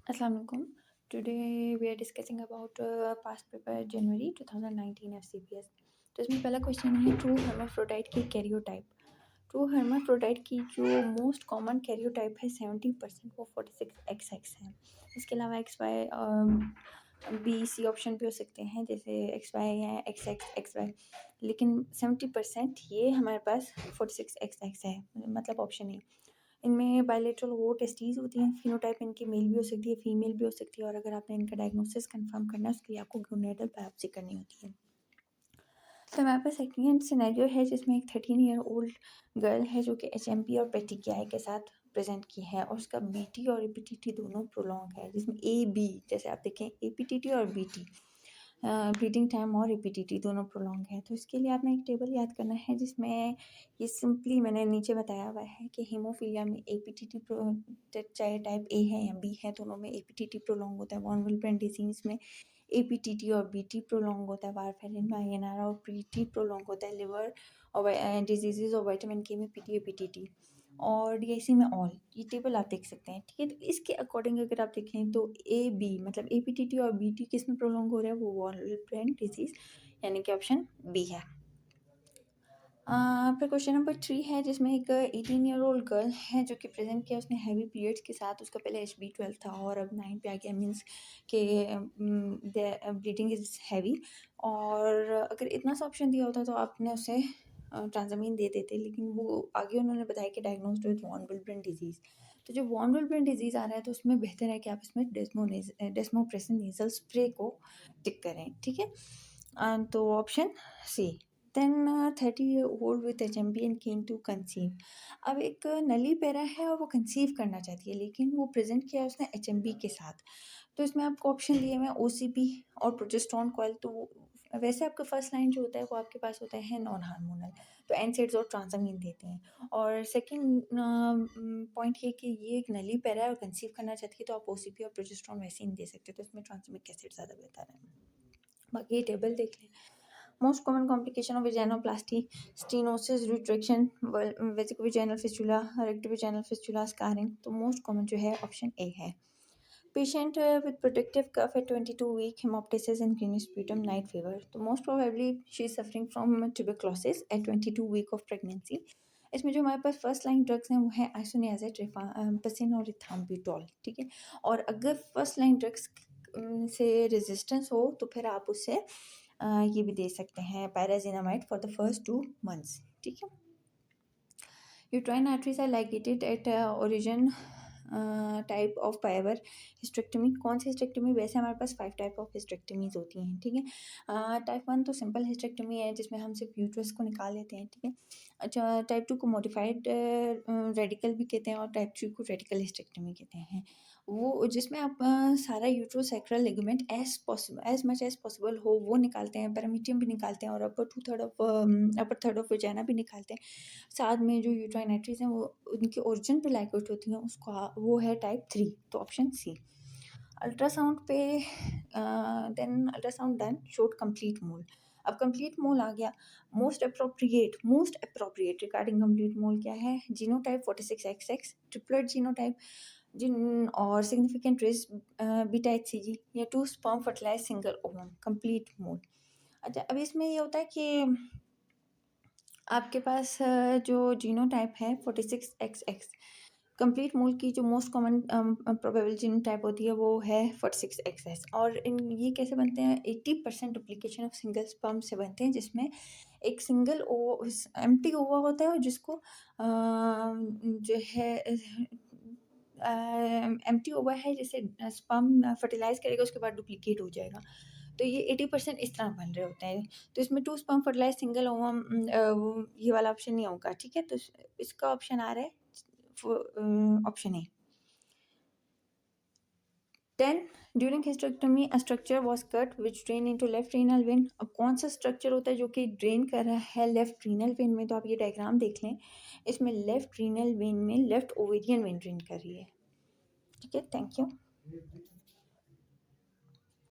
Assalamu alaikum. Today we are discussing about past paper January 2019 FCPS. तो इसमें पहला question है ट्रू hermaphrodite की कैरियोटाइप। ट्रू hermaphrodite की जो मोस्ट कॉमन कैरियोटाइप है 70% वो 46XX है। इसके अलावा XY B C ऑप्शन भी हो सकते हैं जैसे XY है XX XY, लेकिन 70% ये हमारे पास 46XX है, मतलब ऑप्शन है। इनमें बायलैटरल वो टेस्टीज़ होती हैं, फिनोटाइप इनकी मेल भी हो सकती है, फीमेल भी हो सकती है, और अगर आपने इनका डायग्नोसिस कंफर्म करना है उसके लिए आपको गोनेडल बायोप्सी करनी होती है। तो हमारे पास सेकेंड सिनेरियो है जिसमें एक 13 ईयर ओल्ड गर्ल है जो कि HMP और पेटिकियाई के साथ प्रेजेंट की है, और उसका BT और EPTT दोनों प्रोलॉन्ग है, जिसमें AB जैसे आप देखें APTT और BT ब्रीडिंग टाइम और EPTT दोनों प्रोलॉन्ग है। तो इसके लिए आपने एक टेबल याद करना है जिसमें ये सिंपली मैंने नीचे बताया हुआ है कि हीमोफीलिया में APTT चाहे टाइप A है या B है, दोनों में APTT प्रोलॉन्ग होता है। वॉन विल्सन डिजीज में APTT और BT प्रोलॉन्ग होता है। वारफेरिन में INR और PT प्रोलॉन्ग होता है। लिवर और डिजीजेज और विटामिन K में PT APTT और DIC में ऑल। ये टेबल आप देख सकते हैं, ठीक है। तो इसके अकॉर्डिंग अगर आप देखें तो AB मतलब APTT और BT किस में प्रोलॉन्ग हो रहा है, वो वॉन विल्सन डिजीज यानी कि ऑप्शन B है। फिर क्वेश्चन नंबर 3 है जिसमें एक 18 ईयर ओल्ड गर्ल है जो कि प्रेजेंट किया उसने हैवी पीरियड्स के साथ। उसका पहले HB12 था और अब 9 पे आ गया, मीन्स के ब्लीडिंग इज़ हैवी। और अगर इतना सा ऑप्शन दिया होता तो आपने उसे ट्रांजामीन दे देते, लेकिन वो आगे उन्होंने बताया कि diagnosed with von Wilson disease. तो जब वॉन विल्सन डिजीज़ आ रहा है तो उसमें बेहतर है कि आप इसमें डेस्मोप्रेसिन नेजल स्प्रे को टिक करें, ठीक है। तो option C. Then 30 old with HMP and keen to conceive. अब एक नली पैरा है और वो कंसीव करना चाहती है, लेकिन वो प्रेजेंट किया उसने HMP के साथ। तो इसमें आपको ऑप्शन दिए हुए हैं OCP और प्रोजेस्टेरोन कॉइल। तो वैसे आपका फर्स्ट लाइन जो होता है वो आपके पास होता है नॉन हार्मोनल, तो NSAIDs और ट्रांजामीन देते हैं। और सेकंड पॉइंट ये कि ये एक नली पैरा है और कंसीव करना चाहती है, तो आप OCP और प्रोजेस्टेरोन वैसे ही नहीं दे सकते, तो इसमें ट्रांसमिक एसिड ज़्यादा बेहतर है। बाकी ये टेबल देख लें। Most common complication of vaginoplasty, stenosis, retraction, vesicovaginal fistula, rectovaginal fistula, scarring. तो मोस्ट कॉमन जो है ऑप्शन ए है। Patient with productive cough at 22 week, hemoptysis and greenish sputum, night fever. तो most probably she is suffering from tuberculosis at 22 week of pregnancy. इसमें जो हमारे पास first line drugs हैं वो है आइसोनियाजेड, रिफाम्पिसिन और इथाम्बुटोल, ठीक है। और अगर फर्स्ट लाइन ड्रग्स से रेजिस्टेंस हो तो फिर आप उससे ये भी दे सकते हैं pyrazinamide for the first 2 months, ठीक है। Uterine arteries are ligated at origin type of Piver hysterectomy. कौन सी हिस्टेक्टमी? वैसे हमारे पास 5 टाइप ऑफ हिस्टेक्टमीज होती हैं, ठीक है। टाइप 1 तो सिंपल हिस्टेक्टमी है जिसमें हम सिर्फ यूट्रस को निकाल लेते हैं, ठीक है। अच्छा, टाइप 2 को मॉडिफाइड रेडिकल भी कहते हैं और टाइप 3 को रेडिकल हिस्टेक्टमी कहते हैं। वो जिसमें आप सारा uterosacral ligament as much as possible हो वो निकालते हैं, पेरामीडियम भी निकालते हैं और अपर थर्ड ऑफ वजाइना भी निकालते हैं। साथ में जो यूट्राइन आर्टरीज हैं वो उनके ओरिजिन पे लाइगेट होती हैं, उसका वो है टाइप 3, तो ऑप्शन सी। अल्ट्रासाउंड पे then ultrasound done showed complete mole. अब कंप्लीट मोल आ गया। Most appropriate regarding complete mole क्या है? जीनोटाइप 46XX, ट्रिपलेट जीनोटाइप, जिन और सिग्निफिकेंट रिस्क बीटा HCG या 2 sperm fertilise single ovum, complete mole. अच्छा, अब इसमें ये होता है कि आपके पास जो जीनोटाइप है 46XX, कंप्लीट मोल की जो मोस्ट कॉमन प्रोबेबल जीनोटाइप होती है वो है 46XX। और इन ये कैसे बनते हैं? 80% डुप्लीकेशन ऑफ सिंगल स्पर्म से बनते हैं, जिसमें एक सिंगल एम्प्टी ओवा होता है और जिसको जो है एम्प्टी ओवा है, जैसे स्पर्म फर्टिलाइज करेगा उसके बाद डुप्लीकेट हो जाएगा। तो ये 80% इस तरह बन रहे होते हैं। तो इसमें 2 स्पर्म फर्टिलाइज सिंगल ओवम ये वाला ऑप्शन नहीं होगा, ठीक है। तो इसका ऑप्शन आ रहा है option A. 10 during hysterectomy a structure was cut which drain into left renal vein. अब कौन सा स्ट्रक्चर होता है जो कि ड्रेन कर रहा है लेफ्ट रीनल वेन में? तो आप ये डायग्राम देख लें, इसमें लेफ्ट रीनल वेन में लेफ्ट ओवेरियन वेन ड्रेन कर रही है, ठीक है। Thank you.